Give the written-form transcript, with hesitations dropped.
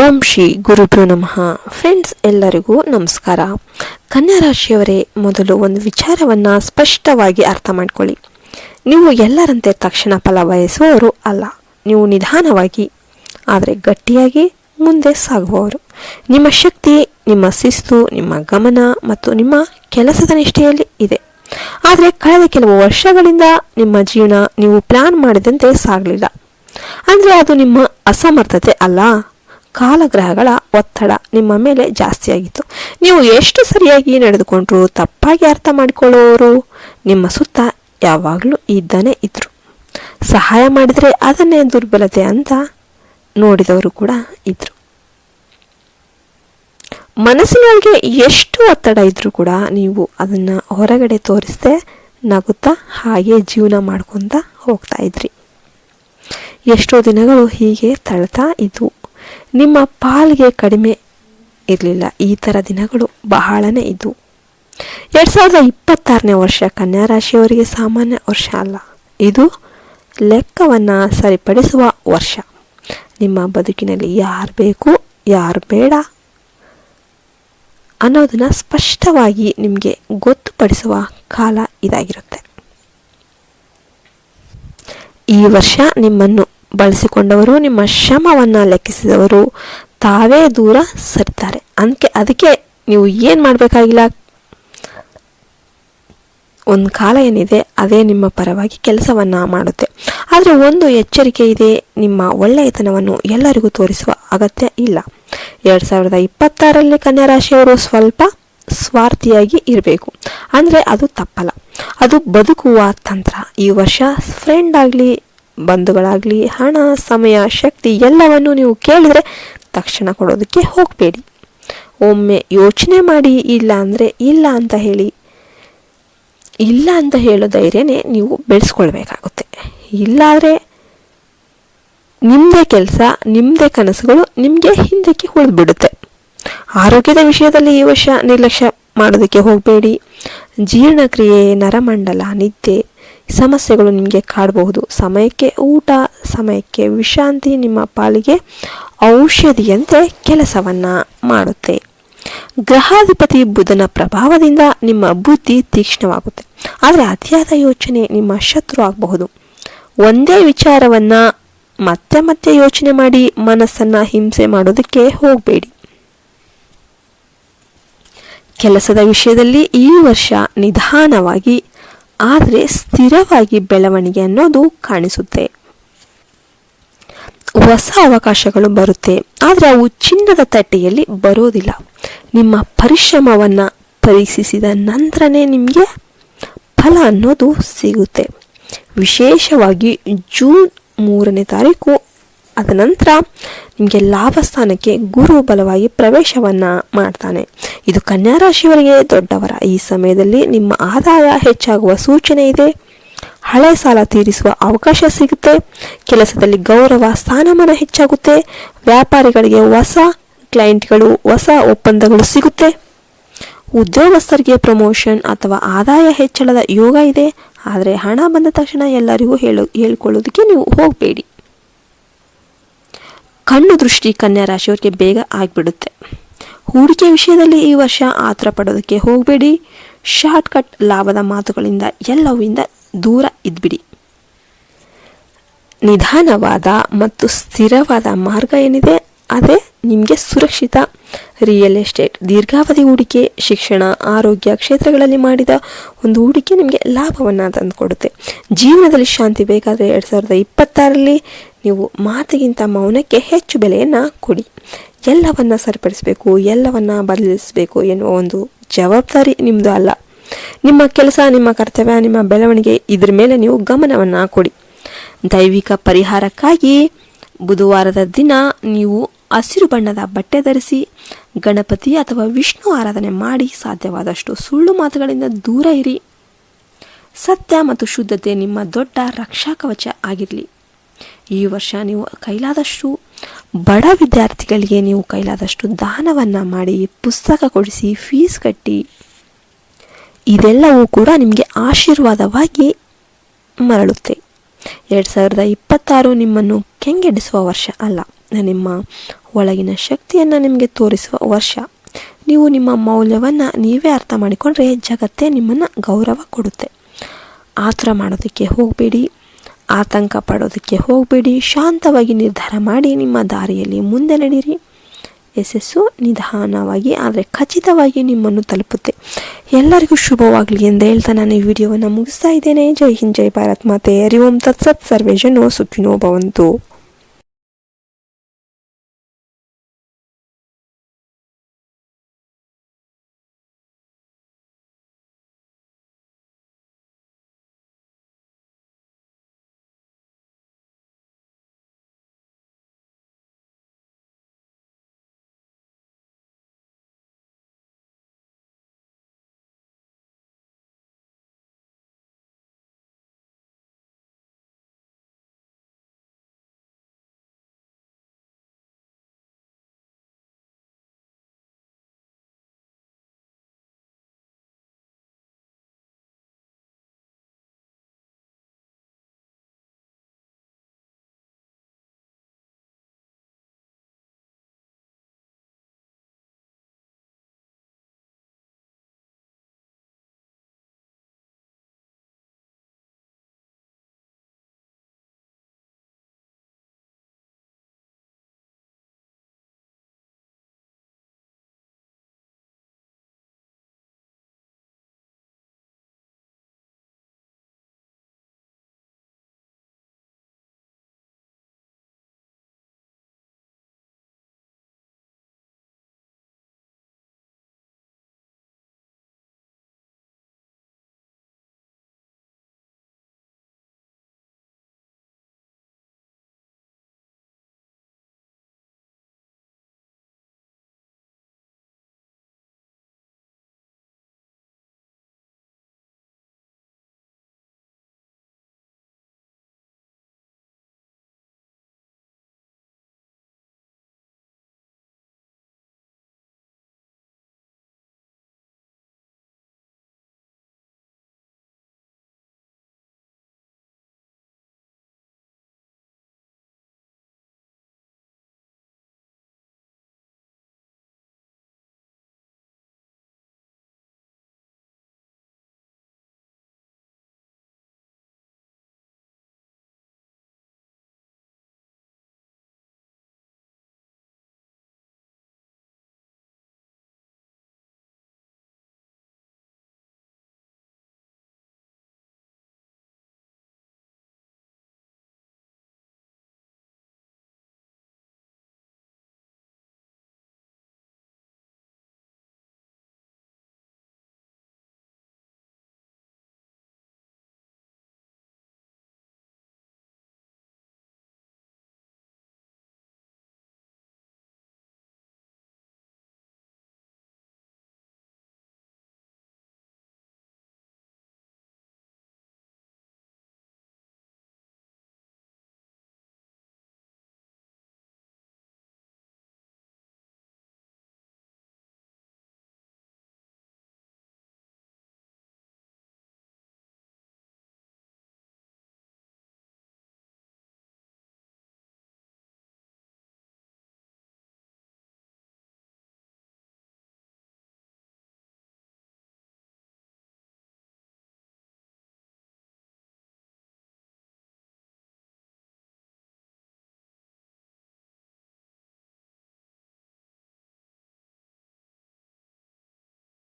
ಓಂ ಶ್ರೀ ಗುರುಭ್ಯೋ ನಮಃ. ಫ್ರೆಂಡ್ಸ್, ಎಲ್ಲರಿಗೂ ನಮಸ್ಕಾರ. ಕನ್ಯಾ ರಾಶಿಯವರೇ, ಮೊದಲು ಒಂದು ವಿಚಾರವನ್ನು ಸ್ಪಷ್ಟವಾಗಿ ಅರ್ಥ ಮಾಡ್ಕೊಳ್ಳಿ. ನೀವು ಎಲ್ಲರಂತೆ ತಕ್ಷಣ ಫಲ ಬಯಸುವವರು ಅಲ್ಲ. ನೀವು ನಿಧಾನವಾಗಿ ಆದರೆ ಗಟ್ಟಿಯಾಗಿ ಮುಂದೆ ಸಾಗುವವರು. ನಿಮ್ಮ ಶಕ್ತಿ, ನಿಮ್ಮ ಶಿಸ್ತು, ನಿಮ್ಮ ಗಮನ ಮತ್ತು ನಿಮ್ಮ ಕೆಲಸದ ನಿಷ್ಠೆಯಲ್ಲಿ ಇದೆ. ಆದರೆ ಕಳೆದ ಕೆಲವು ವರ್ಷಗಳಿಂದ ನಿಮ್ಮ ಜೀವನ ನೀವು ಪ್ಲಾನ್ ಮಾಡಿದಂತೆ ಸಾಗಲಿಲ್ಲ. ಅಂದರೆ ಅದು ನಿಮ್ಮ ಅಸಮರ್ಥತೆ ಅಲ್ಲ, ಕಾಲಗ್ರಹಗಳ ಒತ್ತಡ ನಿಮ್ಮ ಮೇಲೆ ಜಾಸ್ತಿಯಾಗಿತ್ತು. ನೀವು ಎಷ್ಟು ಸರಿಯಾಗಿ ನಡೆದುಕೊಂಡ್ರು ತಪ್ಪಾಗಿ ಅರ್ಥ ಮಾಡಿಕೊಳ್ಳುವವರು ನಿಮ್ಮ ಸುತ್ತ ಯಾವಾಗಲೂ ಇದ್ದಾನೆ ಇದ್ರು. ಸಹಾಯ ಮಾಡಿದರೆ ಅದನ್ನೇ ದುರ್ಬಲತೆ ಅಂತ ನೋಡಿದವರು ಕೂಡ ಇದ್ರು. ಮನಸ್ಸಿನೊಳಗೆ ಎಷ್ಟು ಒತ್ತಡ ಇದ್ರೂ ಕೂಡ ನೀವು ಅದನ್ನು ಹೊರಗಡೆ ತೋರಿಸದೆ ನಗುತ್ತಾ ಹಾಗೆ ಜೀವನ ಮಾಡ್ಕೊತ ಹೋಗ್ತಾ ಇದ್ರಿ. ಎಷ್ಟೋ ದಿನಗಳು ಹೀಗೆ ತಳ್ತಾ ಇದ್ವು. ನಿಮ್ಮ ಪಾಲಿಗೆ ಕಡಿಮೆ ಇರಲಿಲ್ಲ. ಈ ಥರ ದಿನಗಳು ಬಹಳನೇ ಇದ್ವು. 2026ನೇ ವರ್ಷ ಕನ್ಯಾ ರಾಶಿಯವರಿಗೆ ಸಾಮಾನ್ಯ ವರ್ಷ ಅಲ್ಲ. ಇದು ಲೆಕ್ಕವನ್ನು ಸರಿಪಡಿಸುವ ವರ್ಷ. ನಿಮ್ಮ ಬದುಕಿನಲ್ಲಿ ಯಾರು ಬೇಕು ಯಾರು ಬೇಡ ಅನ್ನೋದನ್ನ ಸ್ಪಷ್ಟವಾಗಿ ನಿಮಗೆ ಗೊತ್ತುಪಡಿಸುವ ಕಾಲ ಇದಾಗಿರುತ್ತೆ. ಈ ವರ್ಷ ನಿಮ್ಮನ್ನು ಬಳಸಿಕೊಂಡವರು, ನಿಮ್ಮ ಶ್ರಮವನ್ನು ಲೆಕ್ಕಿಸಿದವರು ತಾವೇ ದೂರ ಸರಿತಾರೆ. ಅದಕ್ಕೆ ನೀವು ಏನು ಮಾಡಬೇಕಾಗಿಲ್ಲ. ಒಂದು ಕಾಲ ಏನಿದೆ ಅದೇ ನಿಮ್ಮ ಪರವಾಗಿ ಕೆಲಸವನ್ನು ಮಾಡುತ್ತೆ. ಆದರೆ ಒಂದು ಎಚ್ಚರಿಕೆ ಇದೆ, ನಿಮ್ಮ ಒಳ್ಳೆಯತನವನ್ನು ಎಲ್ಲರಿಗೂ ತೋರಿಸುವ ಅಗತ್ಯ ಇಲ್ಲ. 2026ರಲ್ಲಿ ಕನ್ಯಾ ರಾಶಿಯವರು ಸ್ವಲ್ಪ ಸ್ವಾರ್ಥಿಯಾಗಿ ಇರಬೇಕು. ಅಂದರೆ ಅದು ತಪ್ಪಲ್ಲ, ಅದು ಬದುಕುವ ತಂತ್ರ. ಈ ವರ್ಷ ಫ್ರೆಂಡ್ ಆಗಲಿ ಬಂಧುಗಳಾಗಲಿ ಹಣ, ಸಮಯ, ಶಕ್ತಿ ಎಲ್ಲವನ್ನು ನೀವು ಕೇಳಿದರೆ ತಕ್ಷಣ ಕೊಡೋದಕ್ಕೆ ಹೋಗಬೇಡಿ. ಒಮ್ಮೆ ಯೋಚನೆ ಮಾಡಿ, ಇಲ್ಲ ಅಂದರೆ ಇಲ್ಲ ಅಂತ ಹೇಳಿ. ಇಲ್ಲ ಅಂತ ಹೇಳೋ ಧೈರ್ಯನೇ ನೀವು ಬೆಳೆಸ್ಕೊಳ್ಬೇಕಾಗುತ್ತೆ. ಇಲ್ಲಾದರೆ ನಿಮ್ಮದೇ ಕೆಲಸ, ನಿಮ್ಮದೇ ಕನಸುಗಳು ನಿಮಗೆ ಹಿಂದಕ್ಕೆ ಉಳಿದ್ಬಿಡುತ್ತೆ. ಆರೋಗ್ಯದ ವಿಷಯದಲ್ಲಿ ಈ ವರ್ಷ ನಿರ್ಲಕ್ಷ್ಯ ಮಾಡೋದಕ್ಕೆ ಹೋಗಬೇಡಿ. ಜೀರ್ಣಕ್ರಿಯೆ, ನರಮಂಡಲ, ನಿದ್ದೆ ಸಮಸ್ಯೆಗಳು ನಿಮಗೆ ಕಾಡಬಹುದು. ಸಮಯಕ್ಕೆ ಊಟ, ಸಮಯಕ್ಕೆ ವಿಶ್ರಾಂತಿ ನಿಮ್ಮ ಪಾಲಿಗೆ ಔಷಧಿಯಂತೆ ಕೆಲಸವನ್ನು ಮಾಡುತ್ತೆ. ಗ್ರಹಾಧಿಪತಿ ಬುಧನ ಪ್ರಭಾವದಿಂದ ನಿಮ್ಮ ಬುದ್ಧಿ ತೀಕ್ಷ್ಣವಾಗುತ್ತೆ. ಆದರೆ ಅತಿಯಾದ ಯೋಚನೆ ನಿಮ್ಮ ಶತ್ರು ಆಗಬಹುದು. ಒಂದೇ ವಿಚಾರವನ್ನು ಮತ್ತೆ ಮತ್ತೆ ಯೋಚನೆ ಮಾಡಿ ಮನಸ್ಸನ್ನು ಹಿಂಸೆ ಮಾಡೋದಕ್ಕೆ ಹೋಗಬೇಡಿ. ಕೆಲಸದ ವಿಷಯದಲ್ಲಿ ಈ ವರ್ಷ ನಿಧಾನವಾಗಿ ಆದರೆ ಸ್ಥಿರವಾಗಿ ಬೆಳವಣಿಗೆ ಅನ್ನೋದು ಕಾಣಿಸುತ್ತೆ. ಹೊಸ ಅವಕಾಶಗಳು ಬರುತ್ತೆ, ಆದರೆ ಅವು ಚಿನ್ನದ ತಟ್ಟೆಯಲ್ಲಿ ಬರೋದಿಲ್ಲ. ನಿಮ್ಮ ಪರಿಶ್ರಮವನ್ನು ಪರೀಕ್ಷಿಸಿದ ನಂತರನೇ ನಿಮಗೆ ಫಲ ಅನ್ನೋದು ಸಿಗುತ್ತೆ. ವಿಶೇಷವಾಗಿ ಜೂನ್ 3ನೇ ತಾರೀಕು ಅದ ನಂತರ ನಿಮಗೆ ಲಾಭ ಸ್ಥಾನಕ್ಕೆ ಗುರು ಬಲವಾಗಿ ಪ್ರವೇಶವನ್ನು ಮಾಡ್ತಾನೆ. ಇದು ಕನ್ಯಾ ರಾಶಿಯವರಿಗೆ ದೊಡ್ಡವರ. ಈ ಸಮಯದಲ್ಲಿ ನಿಮ್ಮ ಆದಾಯ ಹೆಚ್ಚಾಗುವ ಸೂಚನೆ ಇದೆ. ಹಳೆ ಸಾಲ ತೀರಿಸುವ ಅವಕಾಶ ಸಿಗುತ್ತೆ. ಕೆಲಸದಲ್ಲಿ ಗೌರವ, ಸ್ಥಾನಮಾನ ಹೆಚ್ಚಾಗುತ್ತೆ. ವ್ಯಾಪಾರಿಗಳಿಗೆ ಹೊಸ ಕ್ಲೈಂಟ್ಗಳು, ಹೊಸ ಒಪ್ಪಂದಗಳು ಸಿಗುತ್ತೆ. ಉದ್ಯೋಗಸ್ಥರಿಗೆ ಪ್ರಮೋಷನ್ ಅಥವಾ ಆದಾಯ ಹೆಚ್ಚಳದ ಯೋಗ ಇದೆ. ಆದರೆ ಹಣ ಬಂದ ತಕ್ಷಣ ಎಲ್ಲರಿಗೂ ಹೇಳ್ಕೊಳ್ಳೋದಕ್ಕೆ ನೀವು ಹೋಗಬೇಡಿ. ಕಣ್ಣು ದೃಷ್ಟಿ ಕನ್ಯಾ ರಾಶಿಯವರಿಗೆ ಬೇಗ ಆಗಿಬಿಡುತ್ತೆ. ಹೂಡಿಕೆ ವಿಷಯದಲ್ಲಿ ಈ ವರ್ಷ ಆತರ ಪಡೋದಕ್ಕೆ ಹೋಗಬೇಡಿ. ಶಾರ್ಟ್ಕಟ್ ಲಾಭದ ಮಾತುಗಳಿಂದ ಎಲ್ಲವಿಂದ ದೂರ ಇದ್ಬಿಡಿ. ನಿಧಾನವಾದ ಮತ್ತು ಸ್ಥಿರವಾದ ಮಾರ್ಗ ಏನಿದೆ ಅದೇ ನಿಮಗೆ ಸುರಕ್ಷಿತ. ರಿಯಲ್ ಎಸ್ಟೇಟ್, ದೀರ್ಘಾವಧಿ ಹೂಡಿಕೆ, ಶಿಕ್ಷಣ, ಆರೋಗ್ಯ ಕ್ಷೇತ್ರಗಳಲ್ಲಿ ಮಾಡಿದ ಒಂದು ಹೂಡಿಕೆ ನಿಮಗೆ ಲಾಭವನ್ನು ತಂದುಕೊಡುತ್ತೆ. ಜೀವನದಲ್ಲಿ ಶಾಂತಿ ಬೇಕಾದರೆ 2026ರಲ್ಲಿ ನೀವು ಮಾತಿಗಿಂತ ಮೌನಕ್ಕೆ ಹೆಚ್ಚು ಬೆಲೆಯನ್ನು ಕೊಡಿ. ಎಲ್ಲವನ್ನ ಸರಿಪಡಿಸಬೇಕು, ಎಲ್ಲವನ್ನ ಬದಲಿಸಬೇಕು ಎನ್ನುವ ಒಂದು ಜವಾಬ್ದಾರಿ ನಿಮ್ಮದು ಅಲ್ಲ. ನಿಮ್ಮ ಕೆಲಸ, ನಿಮ್ಮ ಕರ್ತವ್ಯ, ನಿಮ್ಮ ಬೆಳವಣಿಗೆ, ಇದ್ರ ಮೇಲೆ ನೀವು ಗಮನವನ್ನು ಕೊಡಿ. ದೈವಿಕ ಪರಿಹಾರಕ್ಕಾಗಿ ಬುಧವಾರದ ದಿನ ನೀವು ಹಸಿರು ಬಣ್ಣದ ಬಟ್ಟೆ ಧರಿಸಿ ಗಣಪತಿ ಅಥವಾ ವಿಷ್ಣು ಆರಾಧನೆ ಮಾಡಿ. ಸಾಧ್ಯವಾದಷ್ಟು ಸುಳ್ಳು ಮಾತುಗಳಿಂದ ದೂರ ಇರಿ. ಸತ್ಯ ಮತ್ತು ಶುದ್ಧತೆ ನಿಮ್ಮ ದೊಡ್ಡ ರಕ್ಷಾ ಕವಚ ಆಗಿರಲಿ. ಈ ವರ್ಷ ನೀವು ಕೈಲಾದಷ್ಟು ಬಡ ವಿದ್ಯಾರ್ಥಿಗಳಿಗೆ ನೀವು ಕೈಲಾದಷ್ಟು ದಾನವನ್ನು ಮಾಡಿ, ಪುಸ್ತಕ ಕೊಡಿಸಿ, ಫೀಸ್ ಕಟ್ಟಿ. ಇದೆಲ್ಲವೂ ಕೂಡ ನಿಮಗೆ ಆಶೀರ್ವಾದವಾಗಿ ಮರಳುತ್ತೆ. 2026 ನಿಮ್ಮನ್ನು ಕೆಂಗೆಡಿಸುವ ವರ್ಷ ಅಲ್ಲ. ನಿಮ್ಮ ಒಳಗಿನ ಶಕ್ತಿಯನ್ನು ನಿಮಗೆ ತೋರಿಸುವ ವರ್ಷ. ನೀವು ನಿಮ್ಮ ಮೌಲ್ಯವನ್ನು ನೀವೇ ಅರ್ಥ ಮಾಡಿಕೊಂಡ್ರೆ ಜಗತ್ತೇ ನಿಮ್ಮನ್ನು ಗೌರವ ಕೊಡುತ್ತೆ. ಆತರ ಮಾಡೋದಕ್ಕೆ ಹೋಗಬೇಡಿ, ಆತಂಕ ಪಡೋದಕ್ಕೆ ಹೋಗಬೇಡಿ. ಶಾಂತವಾಗಿ ನಿರ್ಧಾರ ಮಾಡಿ ನಿಮ್ಮ ದಾರಿಯಲ್ಲಿ ಮುಂದೆ ನಡೀರಿ. ಯಶಸ್ಸು ನಿಧಾನವಾಗಿ ಆದರೆ ಖಚಿತವಾಗಿ ನಿಮ್ಮನ್ನು ತಲುಪುತ್ತೆ. ಎಲ್ಲರಿಗೂ ಶುಭವಾಗಲಿ ಎಂದು ಹೇಳ್ತಾ ನಾನು ಈ ವಿಡಿಯೋವನ್ನು ಮುಗಿಸ್ತಾ ಇದ್ದೇನೆ. ಜೈ ಹಿಂದ್, ಜೈ ಭಾರತ್ ಮಾತೆ. ಹರಿ ಓಂ ತತ್ಸತ್. ಸರ್ವೇ ಜನೋ ಸುಖಿನೋ ಭವಂತು.